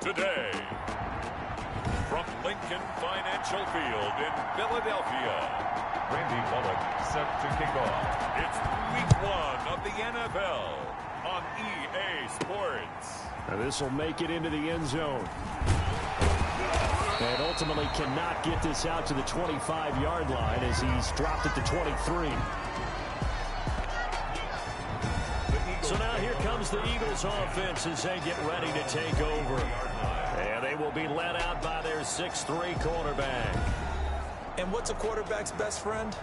today. From Lincoln Financial Field in Philadelphia, Randy Bullock set to kick off. It's week 1 of the NFL on EA Sports. Now this will make it into the end zone. And ultimately cannot get this out to the 25-yard line as he's dropped it to 23. So now here comes the Eagles offense as they get ready to take over. And they will be led out by their 6'3" quarterback. And what's a quarterback's best friend?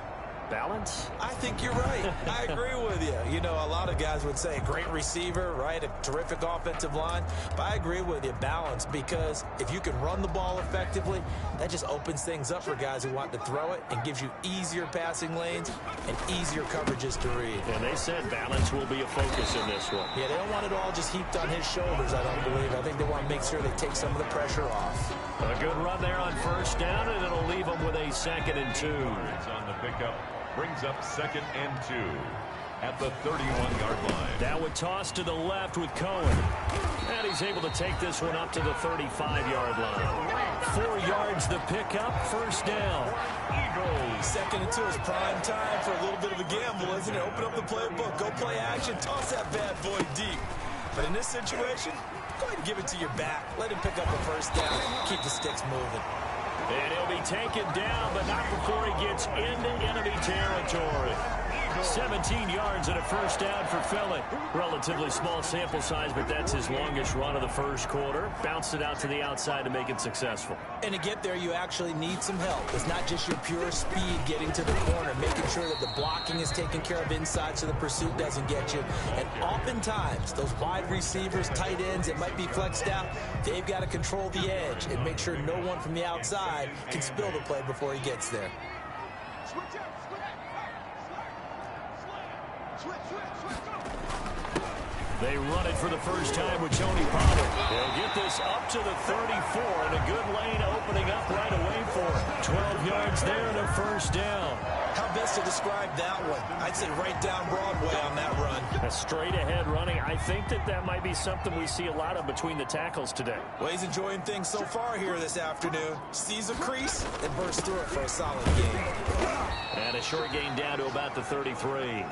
Balance? I think you're right. I agree with you. You know, a lot of guys would say great receiver, right? A terrific offensive line. But I agree with you, balance, because if you can run the ball effectively, that just opens things up for guys who want to throw it and gives you easier passing lanes and easier coverages to read. And they said balance will be a focus in this one. Yeah, they don't want it all just heaped on his shoulders, I don't believe. I think they want to make sure they take some of the pressure off. A good run there on first down, and it'll leave them with a 2nd and 2. It's on the pickup. Brings up 2nd and 2 at the 31-yard line. Now a toss to the left with Cohen. And he's able to take this one up to the 35-yard line. 4 yards the pickup, first down. Eagles. 2nd and 2 is prime time for a little bit of a gamble, isn't it? Open up the playbook, go play action, toss that bad boy deep. But in this situation, go ahead and give it to your back. Let him pick up a first down. Keep the sticks moving. And he'll be taken down, but not before he gets into enemy territory. 17 yards and a first down for Philly. Relatively small sample size, but that's his longest run of the first quarter. Bounced it out to the outside to make it successful. And to get there, you actually need some help. It's not just your pure speed getting to the corner, making sure that the blocking is taken care of inside so the pursuit doesn't get you. And oftentimes, those wide receivers, tight ends that might be flexed out, they've got to control the edge and make sure no one from the outside can spill the play before he gets there. They run it for the first time with Tony Pollard. They'll get this up to the 34, and a good lane opening up right away for him. 12 yards there and a first down. How best to describe that one? I'd say right down Broadway on that run. A straight-ahead running. I think that might be something we see a lot of between the tackles today. Well, he's enjoying things so far here this afternoon. Sees a crease and bursts through it for a solid gain. And a short gain down to about the 33. Tony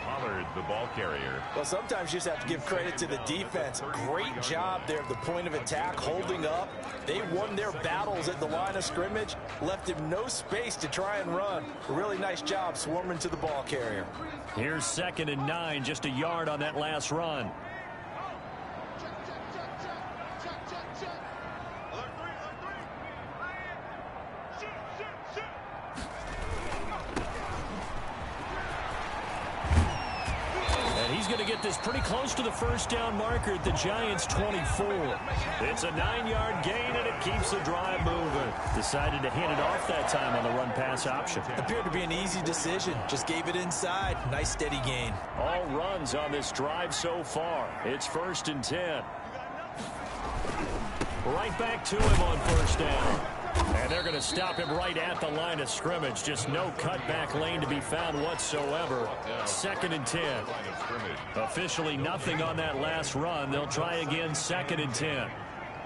Pollard, the ball carrier. Well, sometimes you just have to give credit to the defense. Great job there at the point of attack, holding up. They won their battles at the line of scrimmage, left him no space to try and run. A really nice job swarming to the ball carrier. Here's 2nd and 9, just a yard on that last run. He's going to get this pretty close to the first down marker at the Giants' 24. It's a 9-yard gain, and it keeps the drive moving. Decided to hand it off that time on the run-pass option. Appeared to be an easy decision. Just gave it inside. Nice, steady gain. All runs on this drive so far. It's 1st and 10. Right back to him on first down. And they're going to stop him right at the line of scrimmage. Just no cutback lane to be found whatsoever. 2nd and 10. Officially nothing on that last run. They'll try again, 2nd and 10.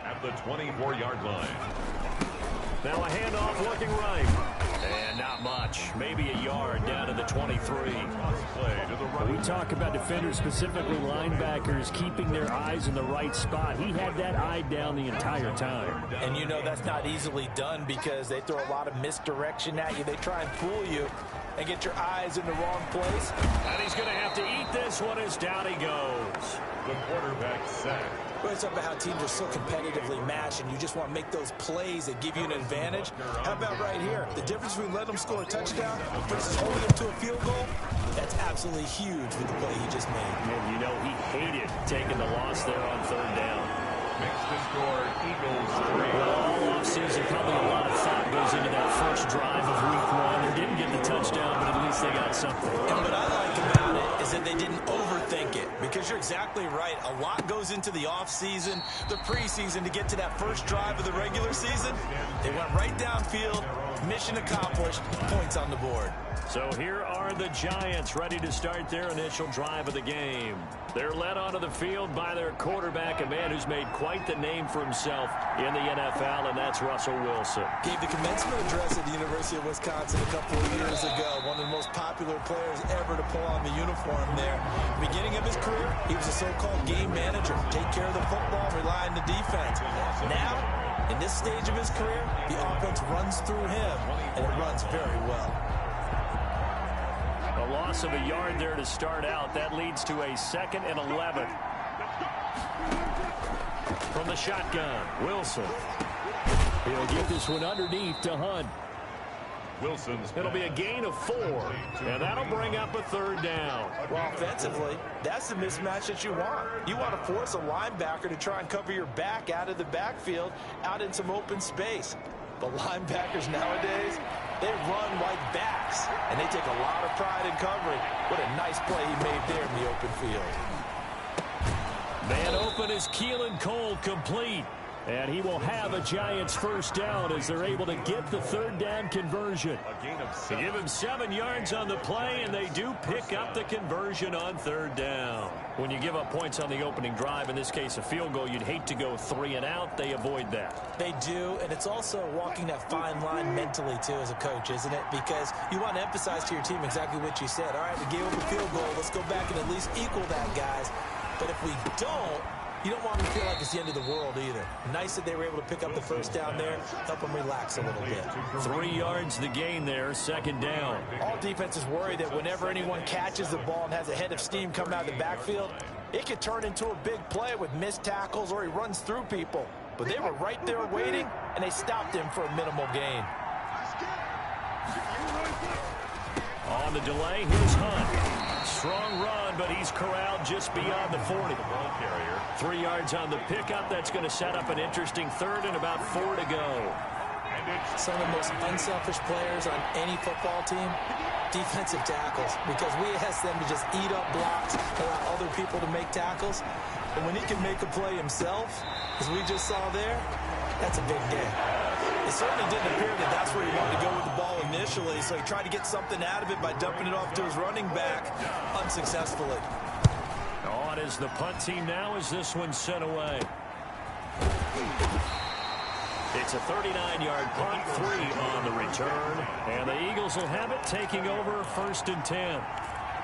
At the 24-yard line. Now a handoff looking right. And not much. Maybe a yard down to the 23. We talk about defenders, specifically linebackers, keeping their eyes in the right spot. He had that eye down the entire time. And you know that's not easily done because they throw a lot of misdirection at you. They try and fool you and get your eyes in the wrong place. And he's going to have to eat this one as down he goes. The quarterback sack. We're talking about how teams are so competitively matched, and you just want to make those plays that give you an advantage. How about right here? The difference between letting them score a touchdown versus holding them to a field goal, that's absolutely huge with the play he just made. And you know he hated taking the loss there on 3rd down. Makes the score Eagles 3. Well, all offseason, probably a lot of thought goes into that first drive of week 1. They didn't get the touchdown, but at least they got something. And what I like about it is that they didn't overthink it, because because you're exactly right. A lot goes into the offseason, the preseason to get to that first drive of the regular season. They went right downfield, mission accomplished, points on the board. So here are the Giants ready to start their initial drive of the game. They're led onto the field by their quarterback, a man who's made quite the name for himself in the NFL, and that's Russell Wilson. Gave the commencement address at the University of Wisconsin a couple of years ago. One of the most popular players ever to pull on the uniform there. Beginning of his career, he was a so-called game manager. Take care of the football, rely on the defense. Now, in this stage of his career, the offense runs through him, and it runs very well. A loss of a yard there to start out. That leads to a 2nd and 11. From the shotgun, Wilson. He'll get this one underneath to Hunt. It'll be a gain of 4, and that'll bring up a 3rd down. Well, offensively, that's the mismatch that you want. You want to force a linebacker to try and cover your back out of the backfield, out in some open space. But linebackers nowadays, they run like backs, and they take a lot of pride in covering. What a nice play he made there in the open field. Man open is Keelan Cole, complete. And he will have a Giants first down as they're able to get the 3rd down conversion. They give him 7 yards on the play, and they do pick up the conversion on 3rd down. When you give up points on the opening drive, in this case a field goal, you'd hate to go 3 and out. They avoid that. They do, and it's also walking that fine line mentally, too, as a coach, isn't it? Because you want to emphasize to your team exactly what you said. All right, we gave up a field goal. Let's go back and at least equal that, guys. But if we don't, you don't want them to feel like it's the end of the world either. Nice that they were able to pick up the first down there, help them relax a little bit. 3 yards the gain there, 2nd down. All defenses worry that whenever anyone catches the ball and has a head of steam coming out of the backfield, it could turn into a big play with missed tackles or he runs through people. But they were right there waiting, and they stopped him for a minimal gain. On the delay, here's Hunt. Strong run, but he's corralled just beyond the 40. 3 yards on the pickup. That's going to set up an interesting 3rd and about 4 to go. Some of the most unselfish players on any football team, defensive tackles, because we ask them to just eat up blocks, allow other people to make tackles. And when he can make a play himself, as we just saw there, that's a big game. It certainly didn't appear that that's where he wanted to go with the ball initially, so he tried to get something out of it by dumping it off to his running back unsuccessfully. On is the punt team now as this one's sent away. It's a 39-yard punt, 3 on the return, and the Eagles will have it, taking over 1st and 10.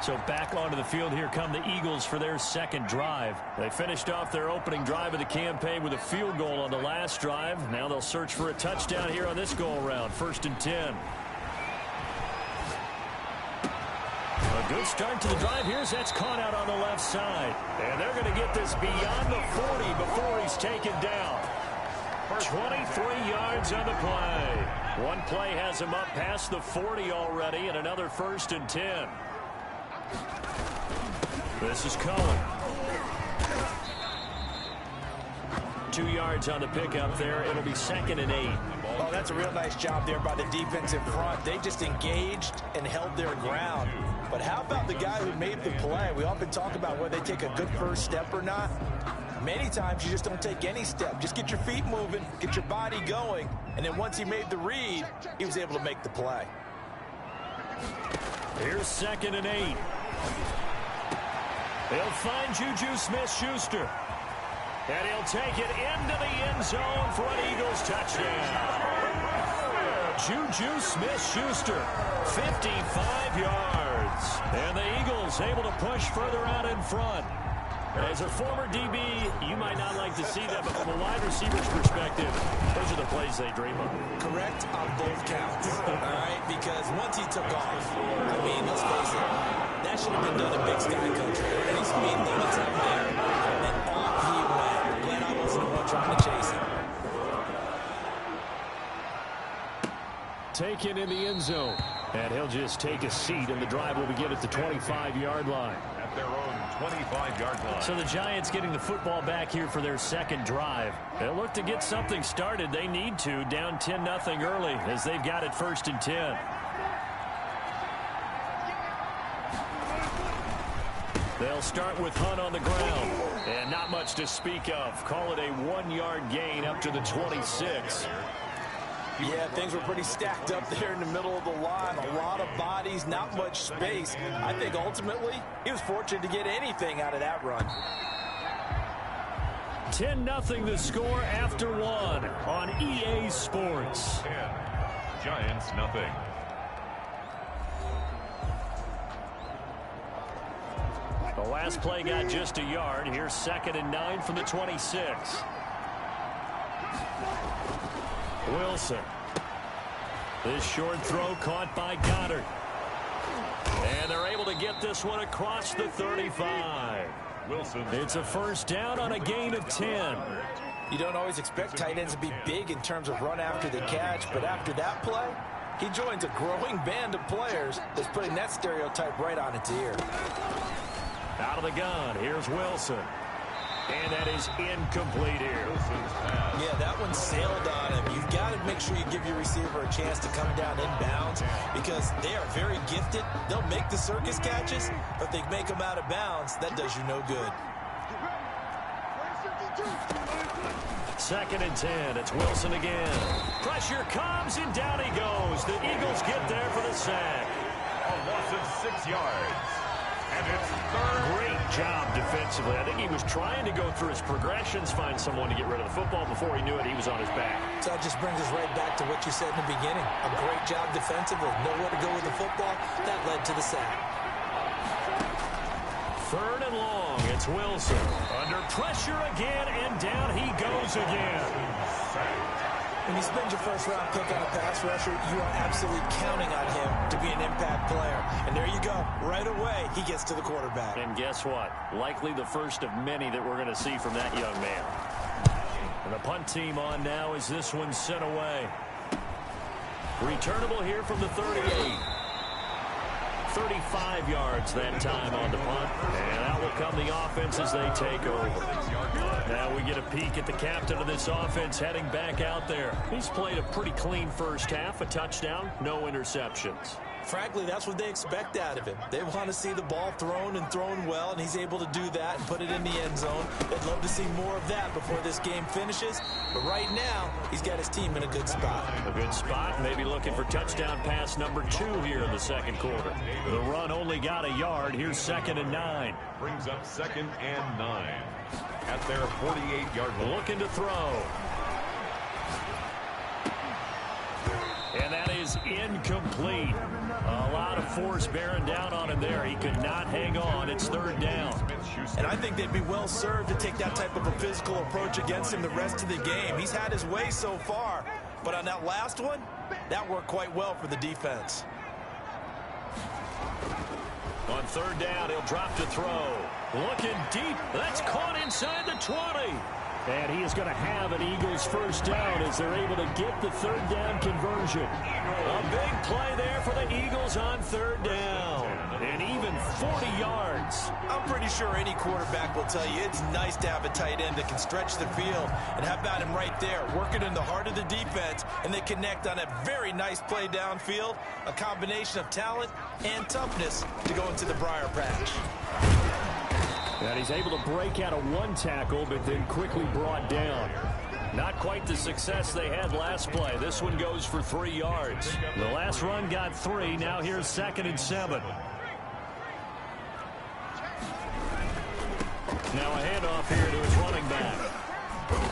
So back onto the field here come the Eagles for their 2nd drive. They finished off their opening drive of the campaign with a field goal on the last drive. Now they'll search for a touchdown here on this go-around, 1st and 10. A good start to the drive. Here's that's caught out on the left side. And they're going to get this beyond the 40 before he's taken down. 23 yards on the play. One play has him up past the 40 already, and another 1st and 10. This is Cohen. 2 yards on the pickup there. It'll be 2nd and 8. Oh, that's a real nice job there by the defense in front. They just engaged and held their ground. But how about the guy who made the play? We often talk about whether they take a good first step or not. Many times you just don't take any step. Just get your feet moving, get your body going, and then once he made the read, he was able to make the play. Here's 2nd and 8. He'll find Juju Smith-Schuster. And he'll take it into the end zone for an Eagles touchdown. Juju Smith-Schuster, 55 yards. And the Eagles able to push further out in front. As a former DB, you might not like to see that, but from a wide receiver's perspective, those are the plays they dream of. Correct on both counts, all right? Because once he took off, I mean, let's face it, that should have been done in Big Sky Country. Any speed limits up there, and off he went. Glad I wasn't the one trying to chase him. Taken in the end zone. And he'll just take a seat, and the drive will begin at the 25-yard line. At their own 25-yard line. So the Giants getting the football back here for their 2nd drive. They'll look to get something started. They need to, down 10-0 early, as they've got it 1st and 10. They'll start with Hunt on the ground. And not much to speak of. Call it a 1-yard gain up to the 26. Yeah, things were pretty stacked up there in the middle of the line. A lot of bodies, not much space. I think ultimately he was fortunate to get anything out of that run. 10-0 the score after one on EA Sports. 10, Giants nothing. The last play got just a yard. Here's 2nd and 9 from the 26. Wilson. This short throw caught by Goddard. And they're able to get this one across the 35. Wilson. It's a first down on a gain of 10. You don't always expect tight ends to be big in terms of run after the catch, but after that play, he joins a growing band of players that's putting that stereotype right on its ear. Out of the gun, here's Wilson. And that is incomplete here. Yeah, that one sailed on him. You've got to make sure you give your receiver a chance to come down inbounds because they are very gifted. They'll make the circus catches, but they make them out of bounds. That does you no good. 2nd and 10. It's Wilson again. Pressure comes, and down he goes. The Eagles get there for the sack. A loss of 6 yards. And it's third. Great job defensively. I think he was trying to go through his progressions, find someone to get rid of the football. Before he knew it, he was on his back. So that just brings us right back to what you said in the beginning. A great job defensively. Nowhere to go with the football. That led to the sack. 3rd and long. It's Wilson. Under pressure again, and down he goes again. When you spend your first-round pick on a pass rusher, you are absolutely counting on him to be an impact player. And there you go. Right away, he gets to the quarterback. And guess what? Likely the first of many that we're going to see from that young man. And the punt team on now as this one sent away. Returnable here from the 38. 35 yards that time on the punt. And out will come the offense as they take over. Now we get a peek at the captain of this offense heading back out there. He's played a pretty clean first half, a touchdown, no interceptions. Frankly, that's what they expect out of him. They want to see the ball thrown and thrown well, and he's able to do that and put it in the end zone. They'd love to see more of that before this game finishes. But right now, he's got his team in a good spot. A good spot, maybe looking for touchdown pass number 2 here in the second quarter. The run only got a yard. Here's 2nd and 9. Brings up 2nd and 9 at their 48-yard line. Looking to throw. And that is incomplete. A lot of force bearing down on him there. He could not hang on. It's 3rd down. And I think they'd be well served to take that type of a physical approach against him the rest of the game. He's had his way so far, but on that last one, that worked quite well for the defense. On 3rd down, he'll drop to throw. Looking deep. That's caught inside the 20. And he is going to have an Eagles first down as they're able to get the 3rd down conversion. A big play there for the Eagles on 3rd down. And even 40 yards. I'm pretty sure any quarterback will tell you it's nice to have a tight end that can stretch the field. And how about him right there, working in the heart of the defense, and they connect on a very nice play downfield. A combination of talent and toughness to go into the briar patch. And he's able to break out of 1 tackle, but then quickly brought down. Not quite the success they had last play. This one goes for 3 yards. The last run got 3. Now here's 2nd and 7. Now a handoff here to his running back.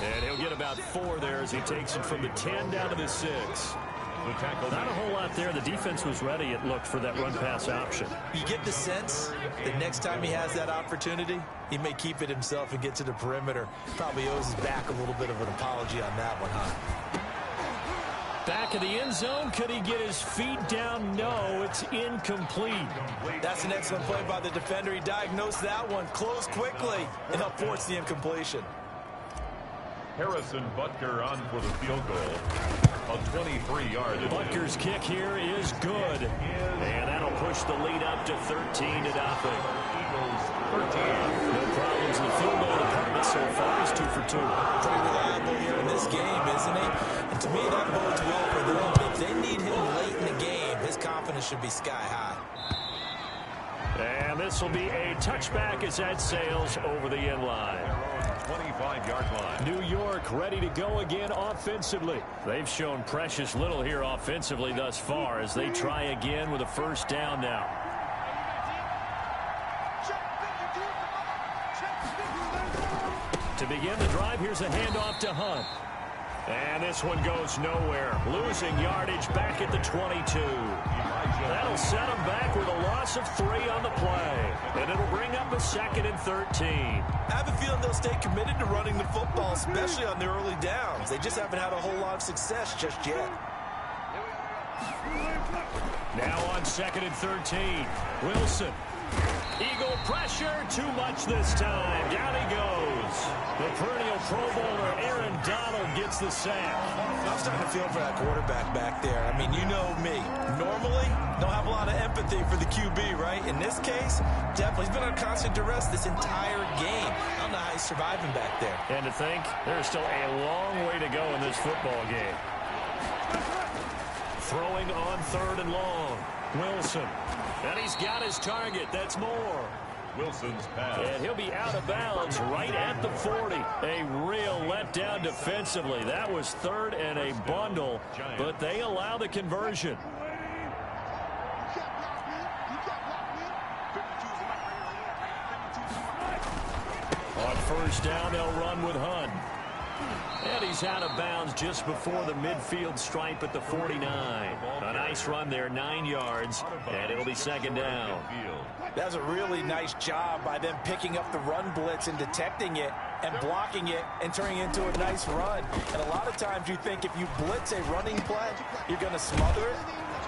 And he'll get about 4 there as he takes it from the 10 down to the 6. Not a whole lot there. The defense was ready, it looked, for that run-pass option. You get the sense that next time he has that opportunity, he may keep it himself and get to the perimeter. Probably owes his back a little bit of an apology on that one, huh? Back of the end zone. Could he get his feet down? No, it's incomplete. That's an excellent play by the defender. He diagnosed that one, closed quickly, and helped force the incompletion. Harrison Butker on for the field goal. A 23-yard. Butker's kick here is good. And that'll push the lead up to 13-0. Eagles 13. No problems in the field goal department so far. He's 2 for 2. Pretty reliable here in this game, isn't he? And to me, that bodes well for them. If they need him late in the game, his confidence should be sky high. And this will be a touchback as that sails over the end line. 25-yard line. New York ready to go again offensively. They've shown precious little here offensively thus far as they try again with a first down now. To begin the drive, here's a handoff to Hunt. And this one goes nowhere. Losing yardage back at the 22. That'll set them back with a loss of 3 on the play. And it'll bring up a 2nd and 13. I have a feeling they'll stay committed to running the football, especially on the early downs. They just haven't had a whole lot of success just yet. Now on 2nd and 13. Wilson. Eagle pressure, too much this time. Down he goes. The perennial Pro Bowler Aaron Donald gets the sack. I'm starting to feel for that quarterback back there. I mean, you know me. Normally, don't have a lot of empathy for the QB, right? In this case, definitely. He's been on constant duress this entire game. I don't know how he's surviving back there. And to think, there's still a long way to go in this football game. Throwing on 3rd and long. Wilson. And he's got his target. That's Moore. Wilson's pass. And he'll be out of bounds right at the 40. A real letdown defensively. That was 3rd and a bundle, but they allow the conversion. On first down, they'll run with Hunt. And he's out of bounds just before the midfield stripe at the 49. A nice run there, 9 yards, and it'll be 2nd down. That's a really nice job by them picking up the run blitz and detecting it and blocking it and turning it into a nice run. And a lot of times you think if you blitz a running play, you're going to smother it.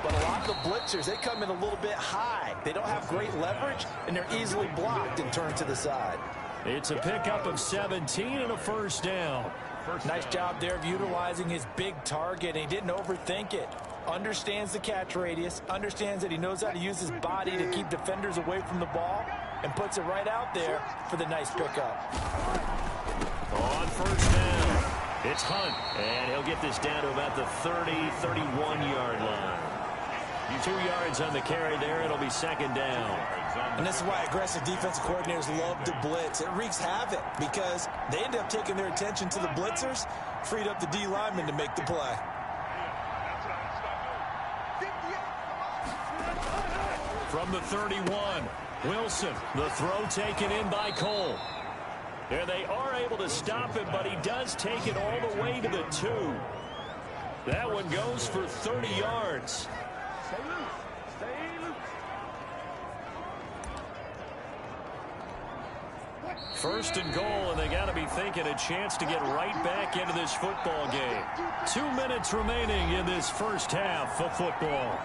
But a lot of the blitzers, they come in a little bit high. They don't have great leverage, and they're easily blocked and turned to the side. It's a pickup of 17 and a first down. Nice job there of utilizing his big target. He didn't overthink it. Understands the catch radius. Understands that he knows how to use his body to keep defenders away from the ball. And puts it right out there for the nice pickup. On first down, it's Hunt. And he'll get this down to about the 30, 31-yard line. 2 yards on the carry there. It'll be 2nd down. And this is why aggressive defensive coordinators love to blitz. It wreaks havoc because they end up taking their attention to the blitzers, freed up the D lineman to make the play. From the 31, Wilson, the throw taken in by Cole. And they are able to stop him, but he does take it all the way to the 2. That one goes for 30 yards. First and goal, and they got to be thinking a chance to get right back into this football game. 2 minutes remaining in this first half of football.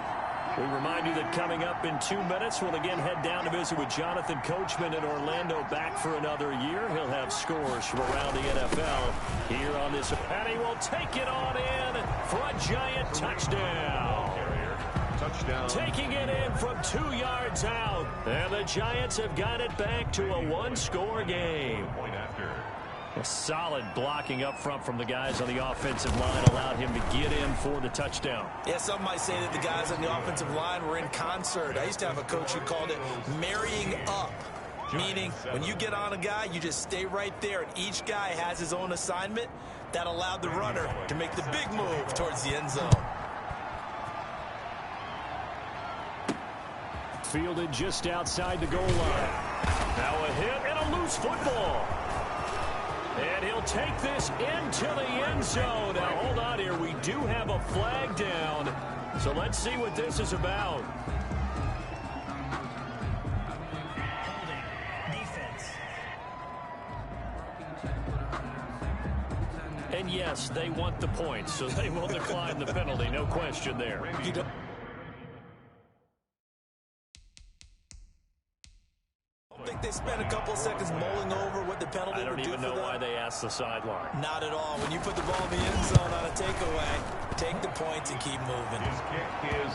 We remind you that coming up in 2 minutes, we'll again head down to visit with Jonathan Coachman in Orlando, back for another year. He'll have scores from around the NFL here on this. And he will take it on in for a giant touchdown. Touchdown. Taking it in from 2 yards out. And the Giants have got it back to a 1-score game. Point after. A solid blocking up front from the guys on the offensive line allowed him to get in for the touchdown. Yeah, some might say that the guys on the offensive line were in concert. I used to have a coach who called it marrying up, meaning when you get on a guy, you just stay right there, and each guy has his own assignment. That allowed the runner to make the big move towards the end zone. Fielded just outside the goal line. Now a hit and a loose football. And he'll take this into the end zone. Now, hold on here. We do have a flag down. So let's see what this is about. And yes, they want the points, so they will decline the penalty. No question there. I think they spent a couple of seconds mulling over what the penalty would do for them. I don't even know why they asked the sideline. Not at all. When you put the ball in the end zone on a takeaway, take the points and keep moving.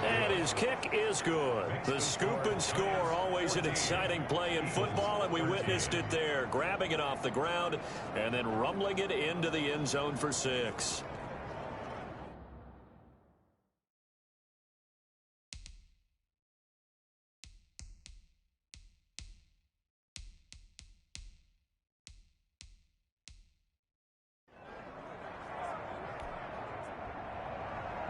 And his kick is good. The scoop and score, always an exciting play in football, and we witnessed it there. Grabbing it off the ground and then rumbling it into the end zone for 6.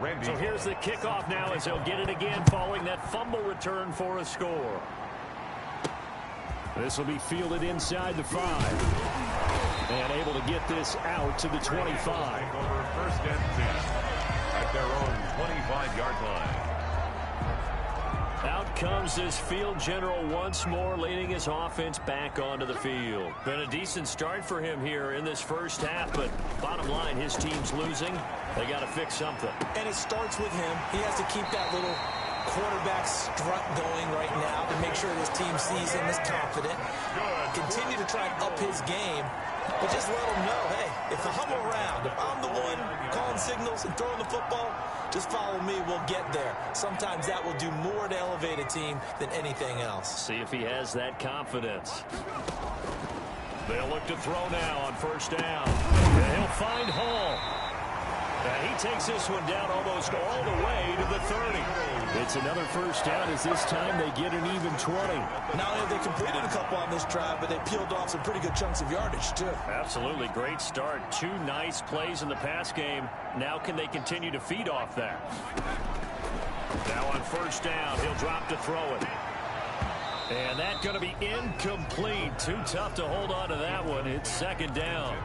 Randy. So here's the kickoff now as he'll get it again following that fumble return for a score. This will be fielded inside the 5. And able to get this out to the 25. Over first and 10 at their own 25-yard line. Out comes this field general once more, leading his offense back onto the field. Been a decent start for him here in this first half, but bottom line, his team's losing. They got to fix something. And it starts with him. He has to keep that little quarterback strut going right now to make sure this team sees him as confident. Continue to try and up his game, but just let him know, hey, if I'm around, if I'm the one calling signals and throwing the football, just follow me, we'll get there. Sometimes that will do more to elevate a team than anything else. See if he has that confidence. They'll look to throw now on first down. And he'll find Hall. And he takes this one down almost all the way to the 30. It's another first down as this time they get an even 20. Not only have they completed a couple on this drive, but they peeled off some pretty good chunks of yardage, too. Absolutely. Great start. 2 nice plays in the pass game. Now can they continue to feed off that? Now on first down, he'll drop to throw it. And that's going to be incomplete. Too tough to hold on to that one. It's second down.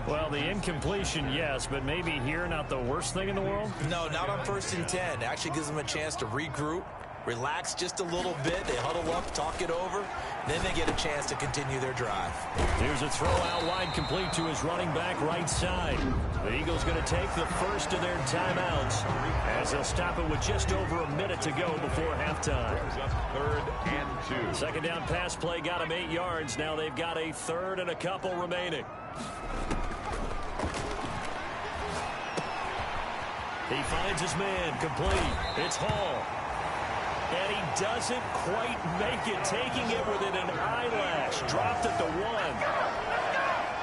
Well, the incompletion, yes, but maybe here not the worst thing in the world? No, not on first and 10. It actually gives them a chance to regroup, relax just a little bit. They huddle up, talk it over. Then they get a chance to continue their drive. Here's a throw out wide complete to his running back right side. The Eagles going to take the first of their timeouts as they'll stop it with just over a minute to go before halftime. Third and 2. Second down pass play got him 8 yards. Now they've got a third and a couple remaining. He finds his man complete. It's Hall. And he doesn't quite make it, taking it within an eyelash. Dropped at the 1.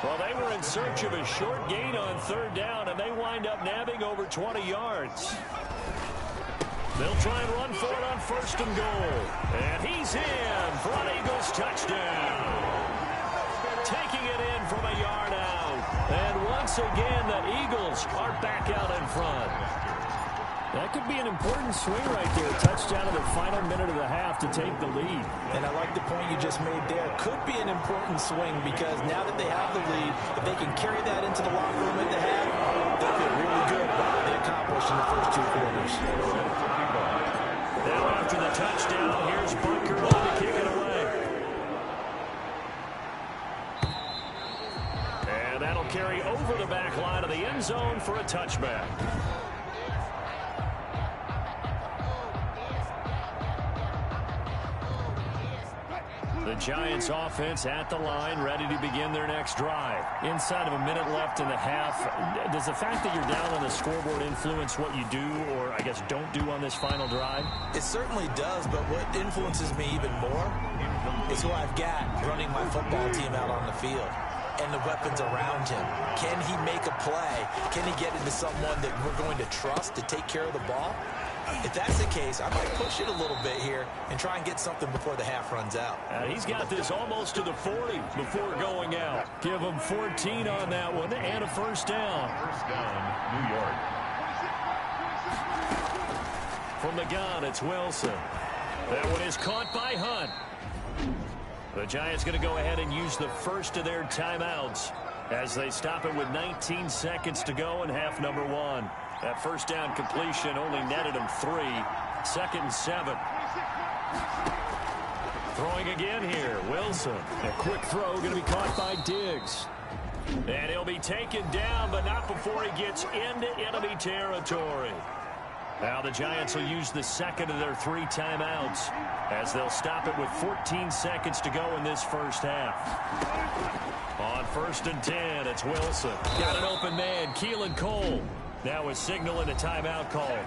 Well, they were in search of a short gain on third down, and they wind up nabbing over 20 yards. They'll try and run for it on first and goal. And he's in for an Eagles touchdown. Taking it in from a yard out. And once again, the Eagles are back out in front. That could be an important swing right there. Touchdown in the final minute of the half to take the lead. And I like the point you just made there. Could be an important swing because now that they have the lead, if they can carry that into the locker room at the half, they'll feel really good about what they accomplished in the first 2 quarters. Now after the touchdown, here's Bunker to kick it away. And that'll carry over the back line of the end zone for a touchback. The Giants offense at the line, ready to begin their next drive. Inside of a minute left in the half, does the fact that you're down on the scoreboard influence what you do, or I guess don't do on this final drive? It certainly does, but what influences me even more is who I've got running my football team out on the field and the weapons around him. Can he make a play? Can he get into someone that we're going to trust to take care of the ball? If that's the case, I might push it a little bit here and try and get something before the half runs out. He's got this almost to the 40 before going out. Give him 14 on that one and a first down. First down, New York. From the gun, it's Wilson. That one is caught by Hunt. The Giants going to go ahead and use the first of their timeouts as they stop it with 19 seconds to go in half number 1. That first down completion only netted him 3. Second and 7. Throwing again here, Wilson. A quick throw going to be caught by Diggs. And he'll be taken down, but not before he gets into enemy territory. Now the Giants will use the second of their 3 timeouts as they'll stop it with 14 seconds to go in this first half. On first and 10, it's Wilson. Got an open man, Keelan Cole. Now is signaling a timeout call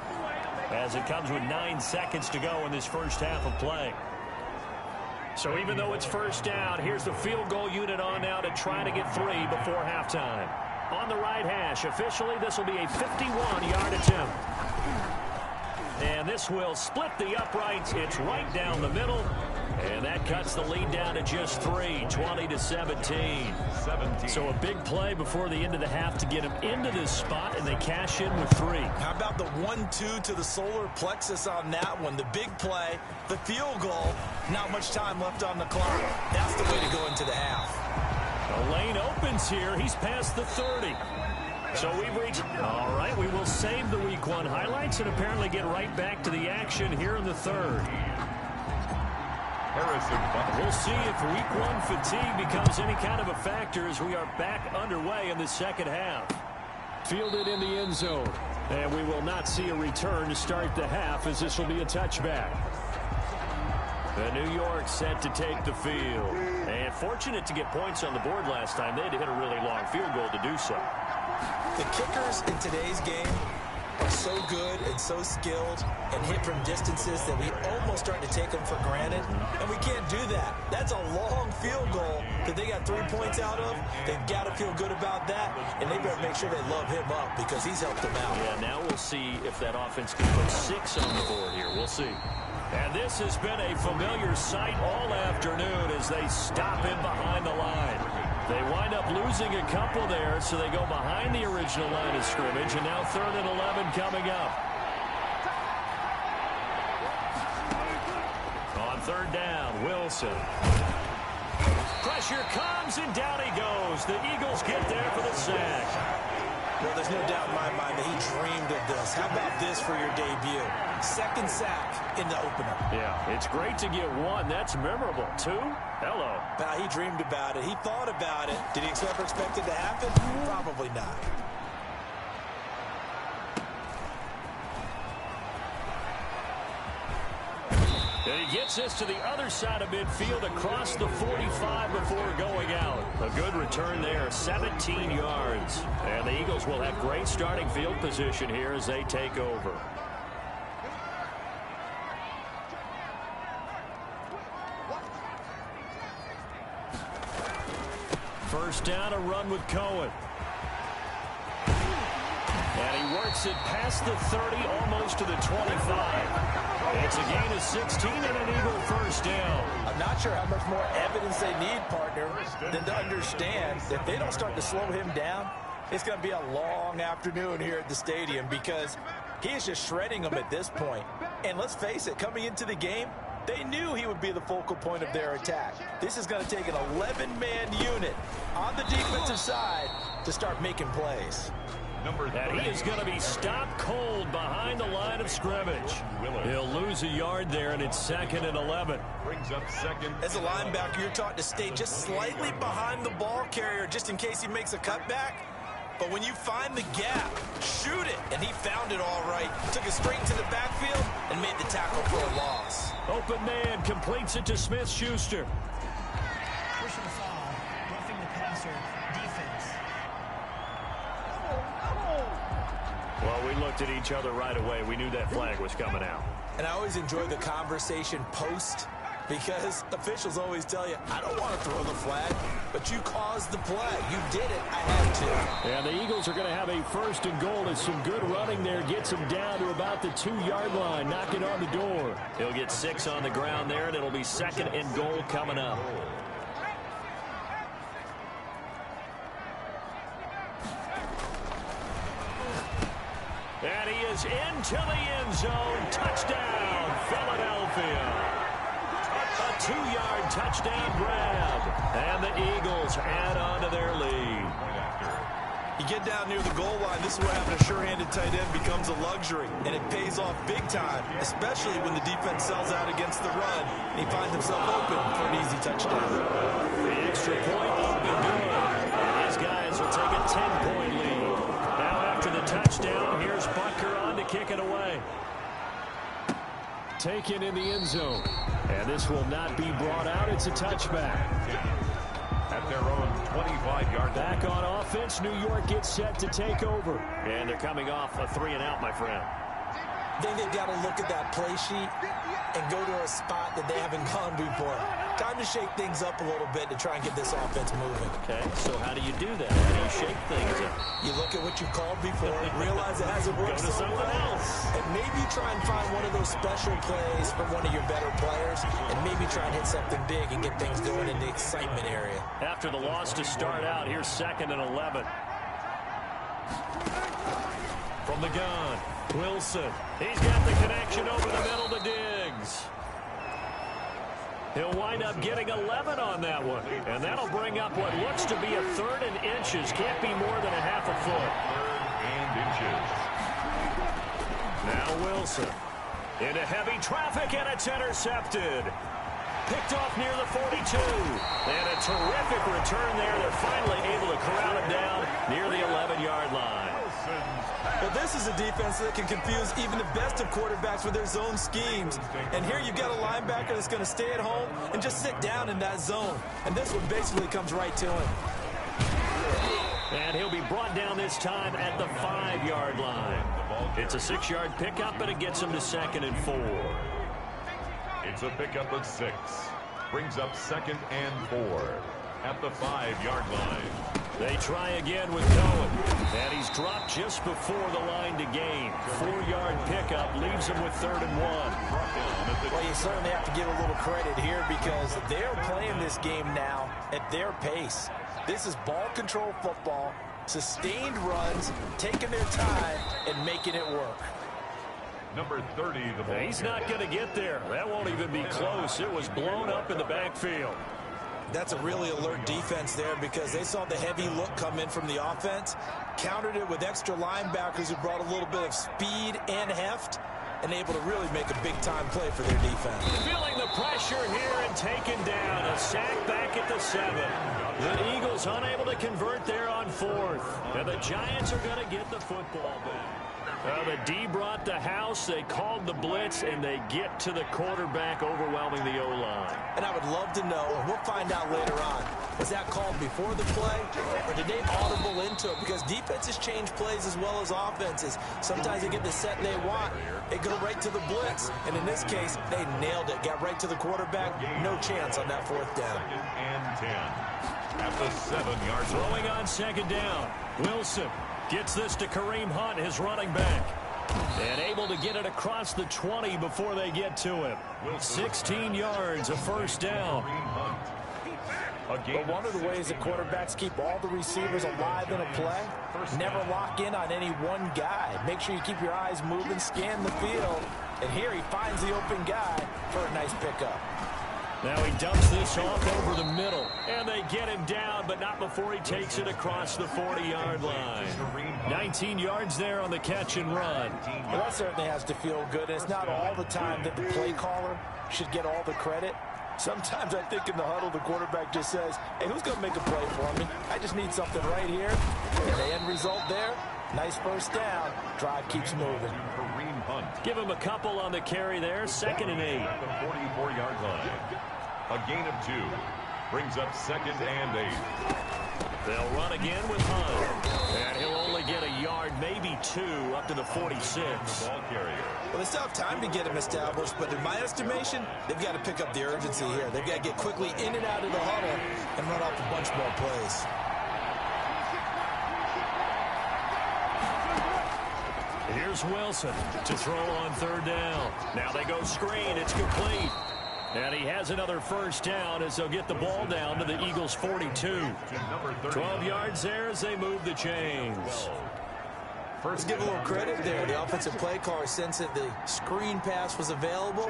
as it comes with 9 seconds to go in this first half of play. So even though it's first down, here's the field goal unit on now to try to get 3 before halftime. On the right hash, officially this will be a 51-yard attempt. And this will split the uprights. It's right down the middle. And that cuts the lead down to just 3, 20-17. So a big play before the end of the half to get them into this spot, and they cash in with 3. How about the 1-2 to the solar plexus on that one? The big play, the field goal, not much time left on the clock. That's the way to go into the half. The lane opens here. He's past the 30. So we've reached, all right, we will save the Week 1 highlights and apparently get right back to the action here in the third. We'll see if Week 1 fatigue becomes any kind of a factor as we are back underway in the second half. Fielded in the end zone. And we will not see a return to start the half as this will be a touchback. The New York set to take the field. And fortunate to get points on the board last time. They had to hit a really long field goal to do so. The kickers in today's game are so good and so skilled and hit from distances that we almost start to take them for granted. And we can't do that. That's a long field goal that they got 3 points out of. They've got to feel good about that. And they better make sure they love him up because he's helped them out. Yeah, now we'll see if that offense can put 6 on the board here. We'll see. And this has been a familiar sight all afternoon as they stop him behind the line. They wind up losing a couple there, so they go behind the original line of scrimmage, and now 3rd and 11 coming up. On 3rd down, Wilson. Pressure comes, and down he goes. The Eagles get there for the sack. Well, there's no doubt in my mind that he dreamed of this. How about this for your debut? 2nd sack in the opener. Yeah, it's great to get 1. That's memorable. 2? Hello. Now, he dreamed about it. He thought about it. Did he ever expect it to happen? Probably not. And he gets this to the other side of midfield across the 45 before going out. A good return there, 17 yards. And the Eagles will have great starting field position here as they take over. First down, a run with Cohen. And he works it past the 30, almost to the 25. It's a gain of 16 and an Eagle first down. I'm not sure how much more evidence they need, partner, than to understand that if they don't start to slow him down, it's going to be a long afternoon here at the stadium because he is just shredding them at this point. And let's face it, coming into the game, they knew he would be the focal point of their attack. This is going to take an 11-man unit on the defensive side to start making plays. And he is going to be stopped cold behind the line of scrimmage. He'll lose a yard there, and it's 2nd and 11. Brings up 2nd. As a linebacker, you're taught to stay just slightly behind the ball carrier just in case he makes a cutback. But when you find the gap, shoot it. And he found it all right. Took it straight into the backfield and made the tackle for a loss. Open man completes it to Smith-Schuster. Personal foul, roughing the passer, defense. Well, we looked at each other right away. We knew that flag was coming out. And I always enjoy the conversation post because officials always tell you, I don't want to throw the flag, but you caused the play. You did it. I had to. And the Eagles are going to have a 1st and goal as some good running there gets him down to about the 2-yard line, knocking on the door. He'll get 6 on the ground there, and it'll be 2nd and goal coming up. And he is into the end zone. Touchdown, Philadelphia. A 2-yard touchdown grab. And the Eagles add on to their lead. You get down near the goal line, this is where having a sure-handed tight end becomes a luxury. And it pays off big time, especially when the defense sells out against the run. And he finds himself open for an easy touchdown. The extra point open good. And these guys will take a 10-point lead. Now after the touchdown, here's Butker on to kick it away. Taken in the end zone. And this will not be brought out. It's a touchback. At their own 25-yard line. Back on offense, New York gets set to take over. And they're coming off a 3-and-out, my friend. I think they've got to look at that play sheet and go to a spot that they haven't gone before. Time to shake things up a little bit to try and get this offense moving. Okay, so how do you do that? How do you shake things up? You look at what you called before, realize it hasn't worked Go to so something well, else. and maybe try and find one of those special plays from one of your better players, and maybe try and hit something big and get things going in the excitement area. After the loss to start out, here's 2nd and 11. From the gun, Wilson. He's got the connection over the middle to Diggs. He'll wind up getting 11 on that one. And that'll bring up what looks to be a 3rd and inches. Can't be more than a half a foot. 3rd and inches. Now Wilson. Into heavy traffic, and it's intercepted. Picked off near the 42. And a terrific return there. They're finally able to corral him down near the 11-yard line. But this is a defense that can confuse even the best of quarterbacks with their zone schemes. And here you've got a linebacker that's going to stay at home and just sit down in that zone. And this one basically comes right to him. And he'll be brought down this time at the 5-yard line. It's a 6-yard pickup, but it gets him to 2nd and 4. It's a pickup of 6. Brings up 2nd and 4 at the 5-yard line. They try again with Cohen. And he's dropped just before the line to gain. 4-yard pickup leaves him with 3rd and 1. Well, you certainly have to give a little credit here because they're playing this game now at their pace. This is ball control football, sustained runs, taking their time, and making it work. Number 30, the ball. He's not going to get there. That won't even be close. It was blown up in the backfield. That's a really alert defense there because they saw the heavy look come in from the offense, countered it with extra linebackers who brought a little bit of speed and heft, and able to really make a big-time play for their defense. Feeling the pressure here and taken down. A sack back at the 7. The Eagles unable to convert there on 4th. And the Giants are going to get the football back. The D brought the house. They called the blitz, and they get to the quarterback, overwhelming the O-line. And I would love to know, and we'll find out later on, was that called before the play, or did they audible into it? Because defenses change plays as well as offenses. Sometimes they get the set they want. They go right to the blitz. And in this case, they nailed it. Got right to the quarterback. No chance on that 4th down. 2nd and 10 at the 7-yard line. Throwing on 2nd down. Wilson gets this to Kareem Hunt, his running back. And able to get it across the 20 before they get to him. 16 yards, a 1st down. But one of the ways that quarterbacks keep all the receivers alive in a play, never lock in on any one guy. Make sure you keep your eyes moving, scan the field. And here he finds the open guy for a nice pickup. Now he dumps this off over the middle. And they get him down, but not before he takes it across the 40-yard line. 19 yards there on the catch and run. Well, that certainly has to feel good. It's not all the time that the play caller should get all the credit. Sometimes I think in the huddle, the quarterback just says, hey, who's going to make a play for me? I just need something right here. And the end result there, nice 1st down. Drive keeps moving. Give him a couple on the carry there. 2nd and 8. At the 44-yard line. A gain of 2. Brings up 2nd and 8. They'll run again with Hunt. And he'll only get a yard, maybe 2, up to the 46. The ball carrier. Well, they still have time to get him established, but in my estimation, they've got to pick up the urgency here. They've got to get quickly in and out of the huddle and run off a bunch more plays. Here's Wilson to throw on 3rd down. Now they go screen. It's complete. And he has another 1st down as they'll get the ball down to the Eagles' 42. 12 yards there as they move the chains. Let's give a little credit there. The offensive play caller sensed that the screen pass was available.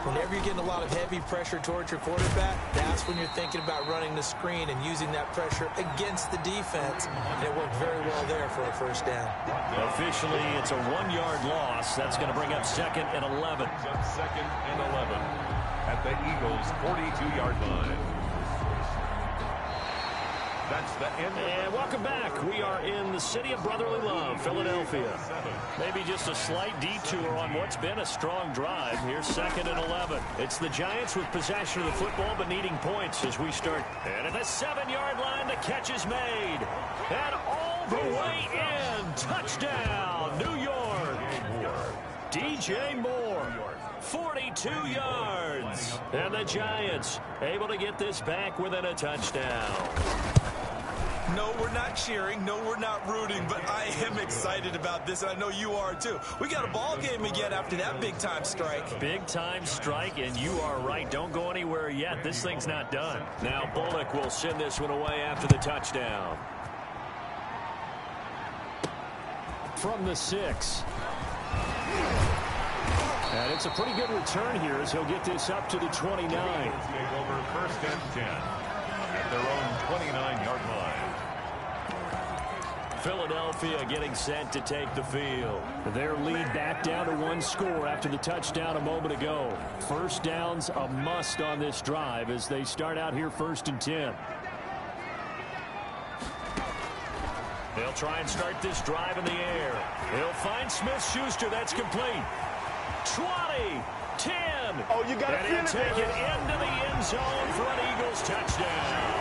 Whenever you're getting a lot of heavy pressure towards your quarterback, that's when you're thinking about running the screen and using that pressure against the defense. And it worked very well there for a 1st down. Officially, it's a 1-yard loss. That's going to bring up 2nd and 11. 2nd and 11 at the Eagles' 42-yard line. That's the end. And welcome back. We are in the city of brotherly love, Philadelphia. Maybe just a slight detour on what's been a strong drive. Here's 2nd and 11. It's the Giants with possession of the football but needing points as we start. And at the 7-yard line, the catch is made. And all the way in. Touchdown, New York. DJ Moore. 42 yards. And the Giants able to get this back within a touchdown. No, we're not cheering. No, we're not rooting. But I am excited about this, and I know you are too. We got a ball game again after that big-time strike. Big-time strike, and you are right. Don't go anywhere yet. This thing's not done. Now Bullock will send this one away after the touchdown. From the 6. And it's a pretty good return here as he'll get this up to the 29. Take over first and 10 at their own 29-yard line. Philadelphia getting set to take the field. Their lead back down to 1 score after the touchdown a moment ago. First down's a must on this drive as they start out here 1st and 10. They'll try and start this drive in the air. He'll find Smith-Schuster. That's complete. 20, 10. Oh, you got to feel it. And he'll take it into the end zone for an Eagles touchdown.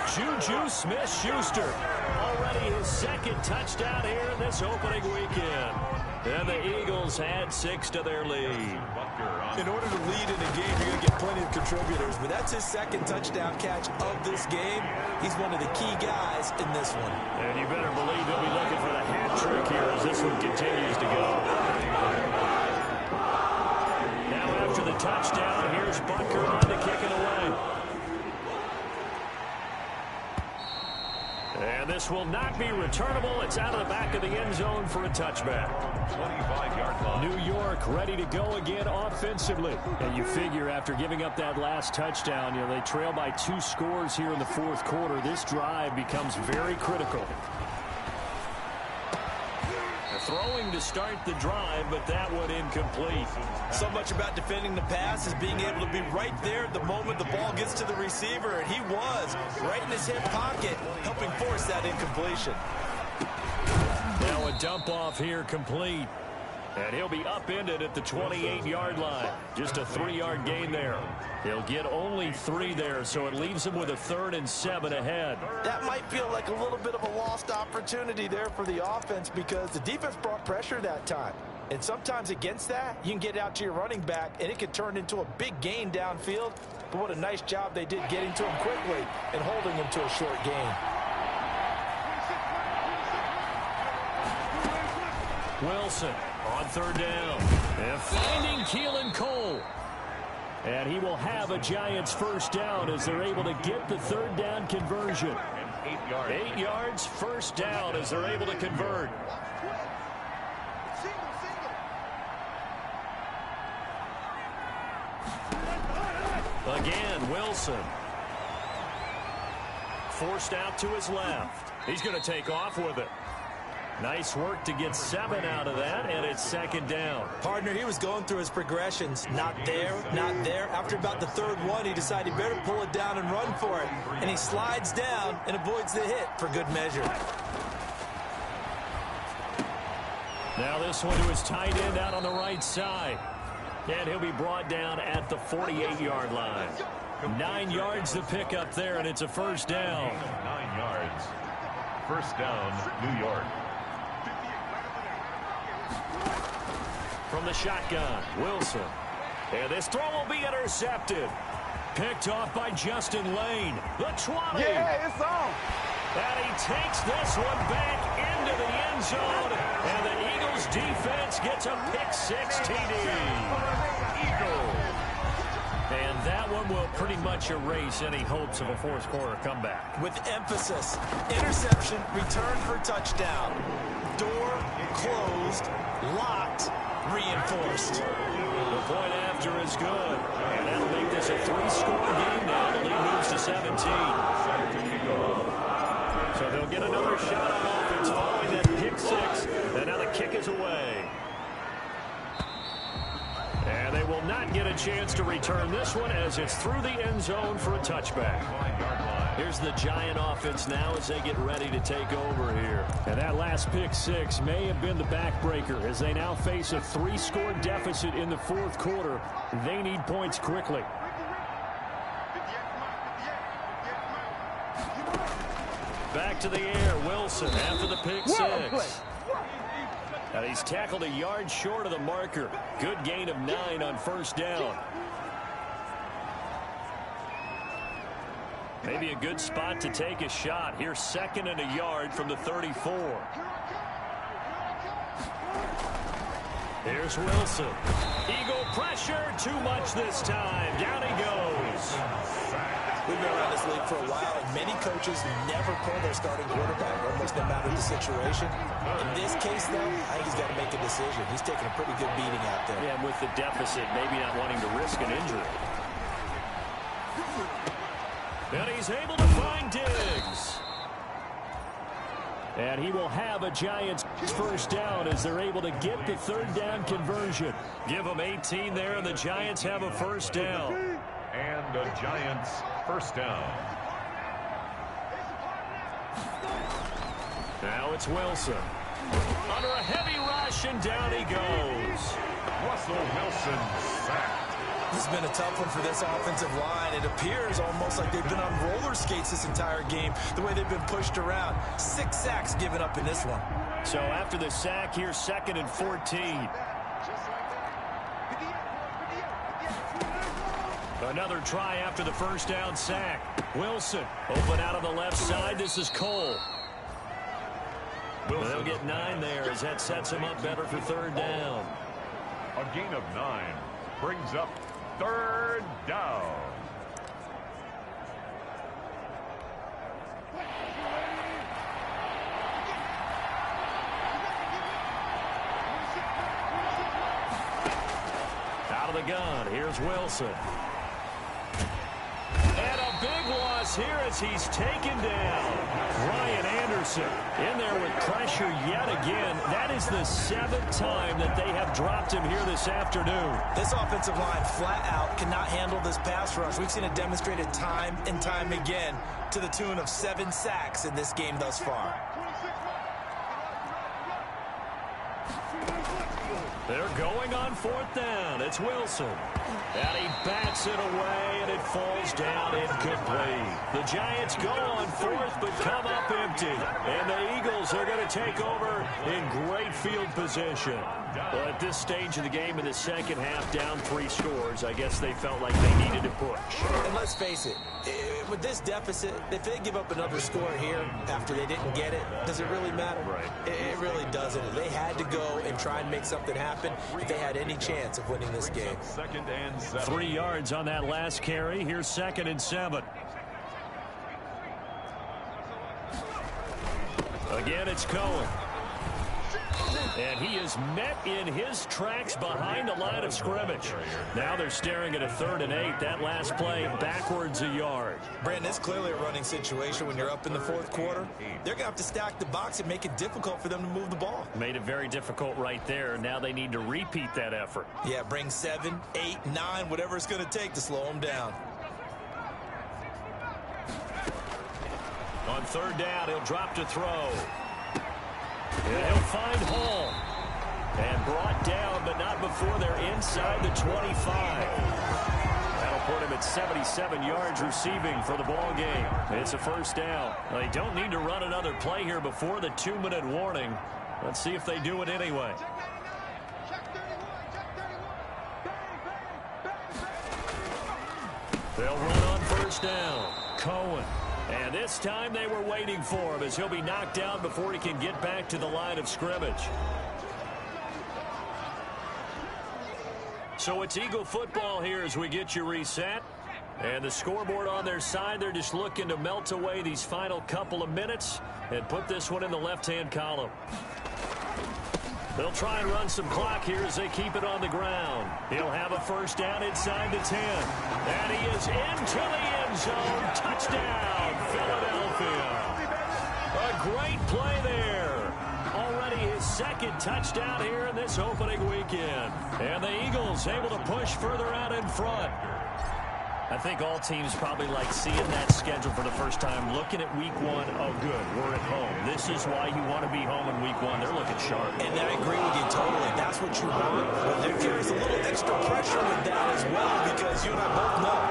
Juju Smith-Schuster, already his 2nd touchdown here in this opening weekend. And the Eagles had 6 to their lead. In order to lead in a game, you're going to get plenty of contributors, but that's his 2nd touchdown catch of this game. He's one of the key guys in this one. And you better believe he'll be looking for the hat trick here as this one continues to go. Now after the touchdown, here's Butker on to kick it away. And this will not be returnable. It's out of the back of the end zone for a touchback. 25-yard line. New York ready to go again offensively. And you figure after giving up that last touchdown, they trail by 2 scores here in the 4th quarter. This drive becomes very critical. Throwing to start the drive, but that one incomplete. So much about defending the pass is being able to be right there at the moment the ball gets to the receiver, and he was right in his hip pocket, helping force that incompletion. Now a dump off here complete. And he'll be upended at the 28-yard line. Just a 3-yard gain there. He'll get only 3 there, so it leaves him with a 3rd and 7 ahead. That might feel like a little bit of a lost opportunity there for the offense because the defense brought pressure that time. And sometimes against that, you can get out to your running back, and it can turn into a big gain downfield. But what a nice job they did getting to him quickly and holding him to a short gain. Wilson on 3rd down. And finding Keelan Cole. And he will have a Giants 1st down as they're able to get the 3rd down conversion. 8 yards. 8 yards, 1st down as they're able to convert. Again, Wilson. Forced out to his left. He's going to take off with it. Nice work to get 7 out of that, and it's 2nd down. Partner, he was going through his progressions. Not there, not there. After about the 3rd one, he decided he better pull it down and run for it. And he slides down and avoids the hit for good measure. Now this one to his tight end out on the right side. And he'll be brought down at the 48-yard line. 9 yards to pick up there, and it's a 1st down. 9 yards. 1st down, New York. From the shotgun, Wilson. And this throw will be intercepted. Picked off by Justin Lane. The 20. Yeah, it's on. And he takes this one back into the end zone. And the Eagles defense gets a pick-6 TD. And that one will pretty much erase any hopes of a 4th quarter comeback. With emphasis, interception, return for touchdown. Door closed, locked, reinforced. The point after is good. And that'll make this a 3-score game now. The lead moves to 17. So they'll get another shot on offense following that pick-6. And now the kick is away. And they will not get a chance to return this one as it's through the end zone for a touchback. Here's the Giant offense now as they get ready to take over here. And that last pick-6 may have been the backbreaker as they now face a 3-score deficit in the 4th quarter. They need points quickly. Back to the air, Wilson after the pick-6. And he's tackled a yard short of the marker. Good gain of 9 on first down. Maybe a good spot to take a shot. Here's 2nd and a yard from the 34. Here's Wilson. Eagle pressure. Too much this time. Down he goes. We've been around this league for a while, and many coaches never pull their starting quarterback, almost no matter the situation. In this case, though, I think he's got to make a decision. He's taking a pretty good beating out there. Yeah, and with the deficit, maybe not wanting to risk an injury. And he's able to find Diggs. And he will have a Giants first down as they're able to get the 3rd down conversion. Give them 18 there, and the Giants have a first down. And the Giants first down. Now it's Wilson. Under a heavy rush, and down he goes. Russell Wilson sacked. This has been a tough one for this offensive line. It appears almost like they've been on roller skates this entire game, the way they've been pushed around. 6 sacks given up in this one. So after the sack, here's 2nd and 14. Another try after the first down sack. Wilson open out on the left side. This is Cole. They'll get 9 there as that sets him up better for 3rd down. A gain of 9 brings up 3rd down. Out of the gun, here's Wilson. And a big loss here as he's taken down. Ryan Anderson in there with pressure yet again. That is the 7th time that they have dropped him here this afternoon. This offensive line flat out cannot handle this pass rush. We've seen it demonstrated time and time again to the tune of 7 sacks in this game thus far. They're going on 4th down. It's Wilson. And he bats it away, and it falls down incomplete. The Giants go on 4th, but come up empty. And the Eagles are going to take over in great field position. Well, at this stage of the game in the second half, down 3 scores, I guess they felt like they needed to push. And let's face it, with this deficit, if they give up another score here after they didn't get it, does it really matter? Right. It really doesn't. They had to go and try and make something happen if they had any chance of winning this game. 2nd and 7. 3 yards on that last carry. Here's 2nd and 7. Again, it's Cohen. And he is met in his tracks behind the line of scrimmage. Now they're staring at a 3rd and 8. That last play backwards a yard. Brandon, it's clearly a running situation when you're up in the 4th quarter. They're going to have to stack the box and make it difficult for them to move the ball. Made it very difficult right there. Now they need to repeat that effort. Yeah, bring 7, 8, 9, whatever it's going to take to slow them down. On 3rd down, he'll drop to throw. And he'll find Hall. And brought down, but not before they're inside the 25. That'll put him at 77 yards receiving for the ball game. It's a first down. Well, they don't need to run another play here before the 2-minute warning. Let's see if they do it anyway. They'll run on first down. Cohen. And this time they were waiting for him as he'll be knocked down before he can get back to the line of scrimmage. So it's Eagle football here as we get you reset. And the scoreboard on their side, they're just looking to melt away these final couple of minutes and put this one in the left-hand column. They'll try and run some clock here as they keep it on the ground. He'll have a first down inside the 10. And he is into the end zone. Touchdown, Philadelphia. A great play there. Already his 2nd touchdown here in this opening weekend. And the Eagles able to push further out in front. I think all teams probably like seeing that schedule for the first time, looking at week 1. Oh, good, we're at home. This is why you want to be home in week 1. They're looking sharp. And I agree with you totally. That's what you want. But there carries a little extra pressure with that as well, because you and I both know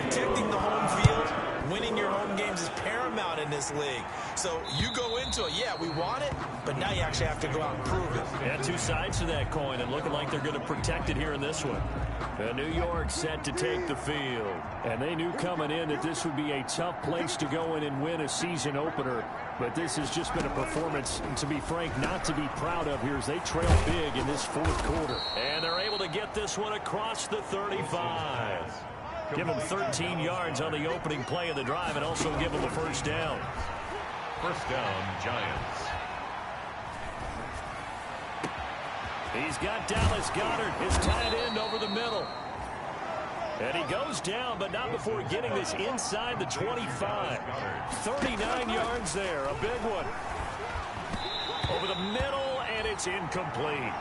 protecting the home field, winning your home games times is paramount in this league. So you go into it, yeah, we want it, but now you actually have to go out and prove it. Yeah, two sides to that coin, and looking like they're going to protect it here in this one. New York set to take the field. And they knew coming in that this would be a tough place to go in and win a season opener. But this has just been a performance, to be frank, not to be proud of here as they trail big in this fourth quarter. And they're able to get this one across the 35. Give them 13 yards on the opening play of the drive and also give them a first down. First down, Giants. He's got Dallas Goedert, his tight end, over the middle. And he goes down, but not before getting this inside the 25. 39 yards there, a big one. Over the middle, and it's incomplete.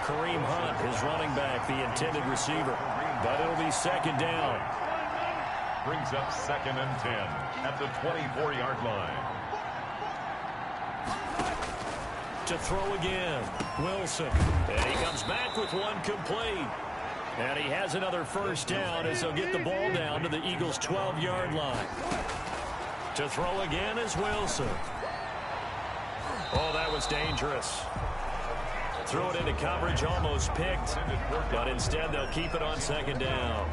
Kareem Hunt, his running back, the intended receiver. But it'll be second down. Brings up 2nd and 10 at the 24-yard line. To throw again, Wilson. And he comes back with one complete. And he has another first down as they'll get the ball down to the Eagles' 12-yard line. To throw again is Wilson. Oh, that was dangerous. Throw it into coverage, almost picked. But instead, they'll keep it on second down.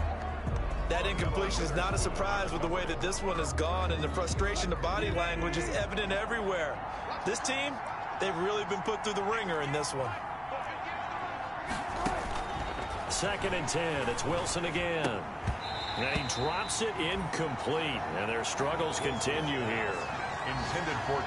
That incompletion is not a surprise with the way that this one has gone, and the frustration, the body language is evident everywhere. This team, they've really been put through the ringer in this one. 2nd and 10. It's Wilson again. And he drops it incomplete. And their struggles continue here. Intended for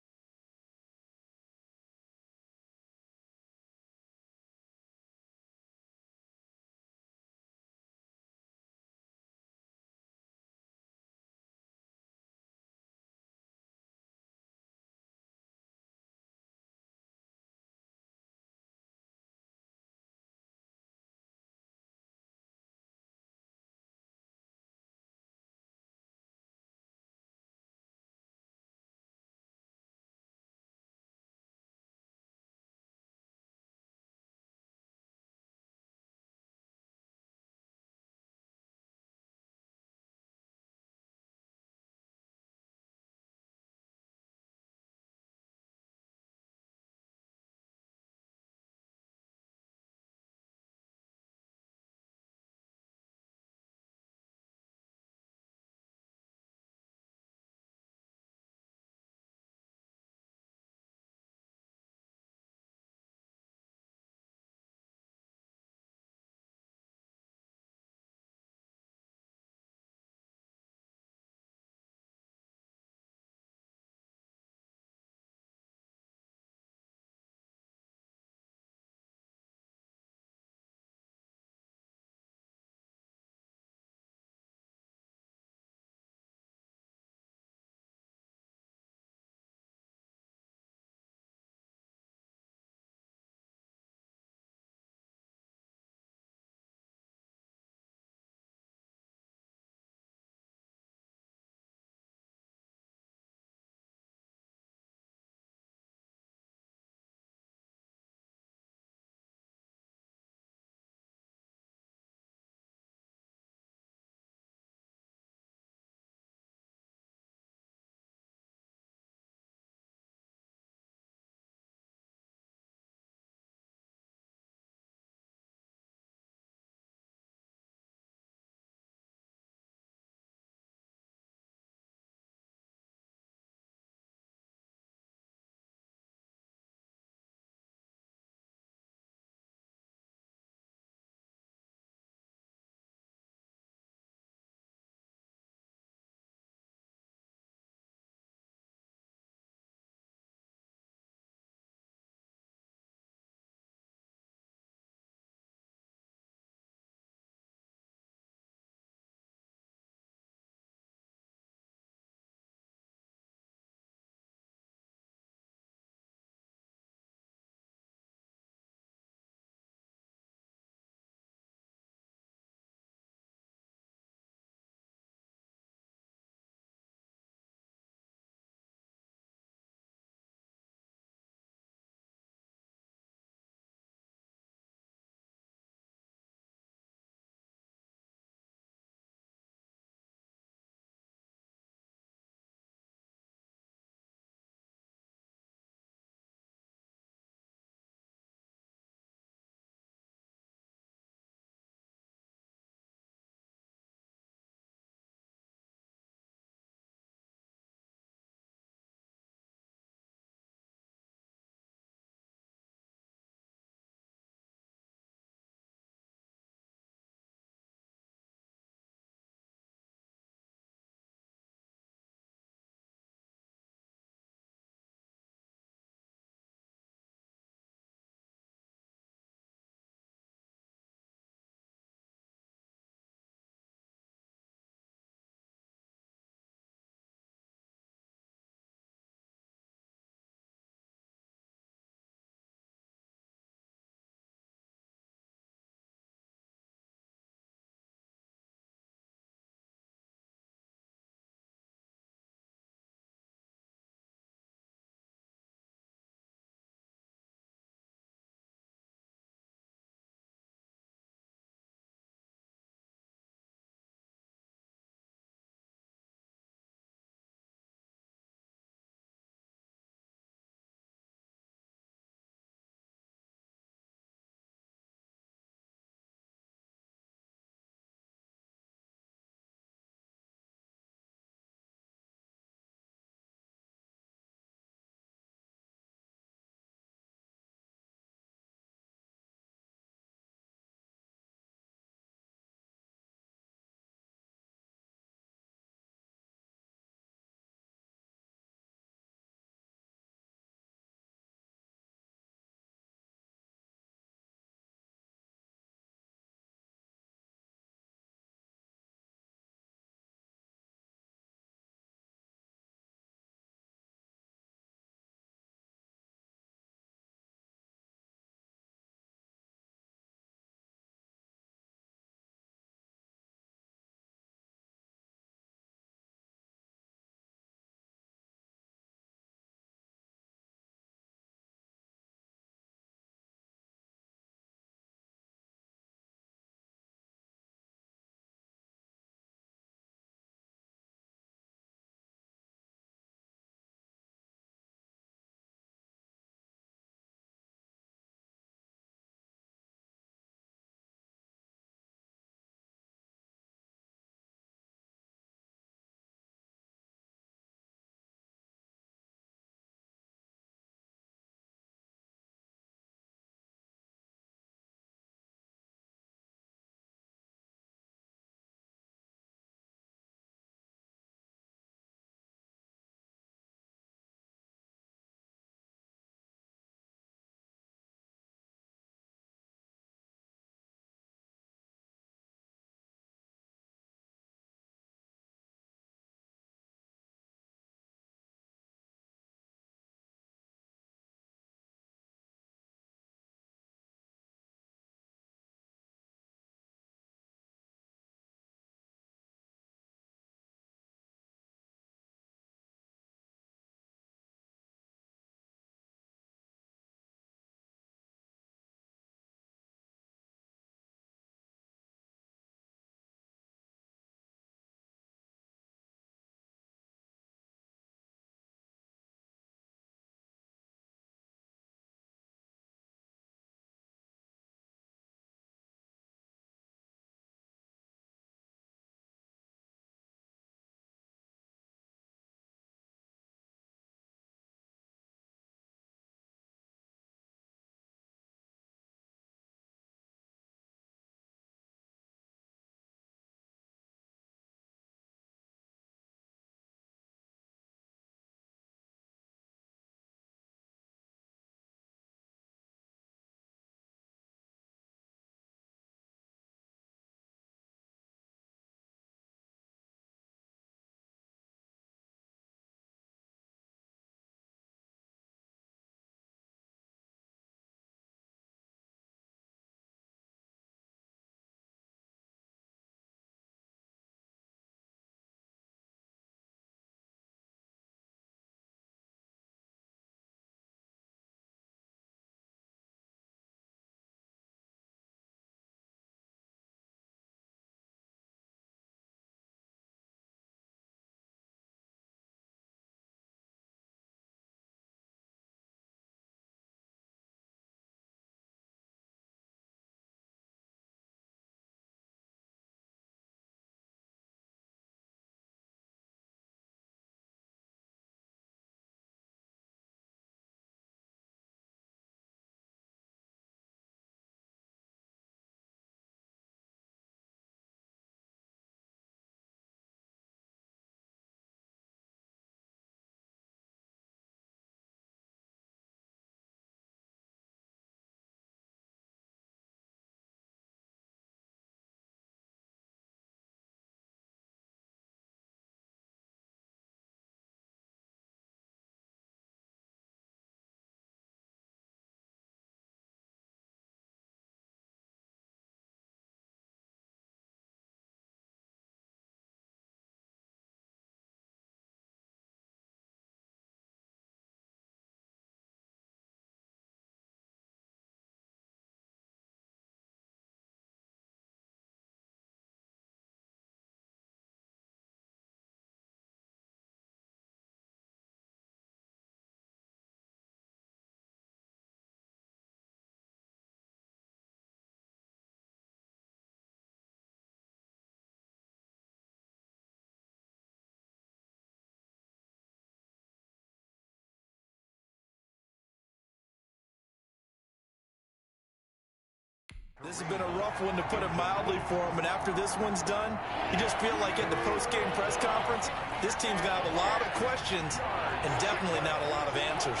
This has been a rough one, to put it mildly, for him. And after this one's done, you just feel like at the post-game press conference, this team's going to have a lot of questions and definitely not a lot of answers.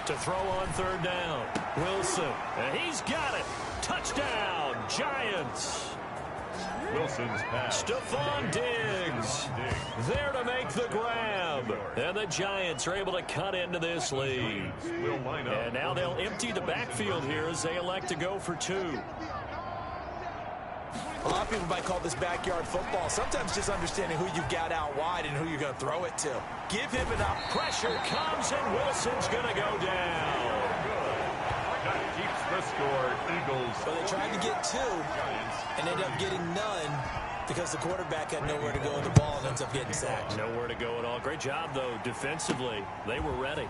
To throw on third down, Wilson. And he's got it. Touchdown, Giants. Wilson's pass. Stephon Diggs there to make the grab. And the Giants are able to cut into this lead. And now they'll empty the backfield here as they elect to go for two. A lot of people might call this backyard football. Sometimes just understanding who you've got out wide and who you're going to throw it to. Give him enough. Pressure comes, and Wilson's going to go down. That keeps the score. Eagles. So they tried to get two and ended up getting none because the quarterback had nowhere to go with the ball and ends up getting sacked. Nowhere to go at all. Great job, though, defensively. They were ready.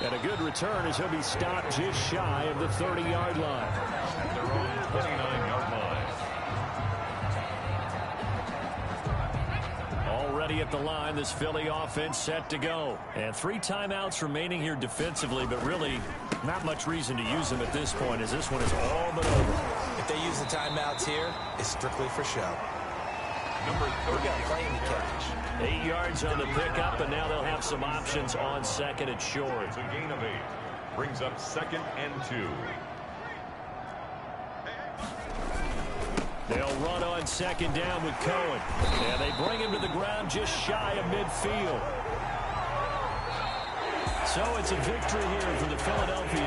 And a good return as he'll be stopped just shy of the 30-yard line. At their own 29-yard line. Already at the line, this Philly offense set to go. And 3 timeouts remaining here defensively, but really not much reason to use them at this point, as this one is all but over. If they use the timeouts here, it's strictly for show. Number 30. Got playing to catch. 8 yards on the pickup, and now they'll have some options on second and short. It's a gain of 8. Brings up 2nd and 2. They'll run on second down with Cohen. And they bring him to the ground just shy of midfield. So it's a victory here for the Philadelphia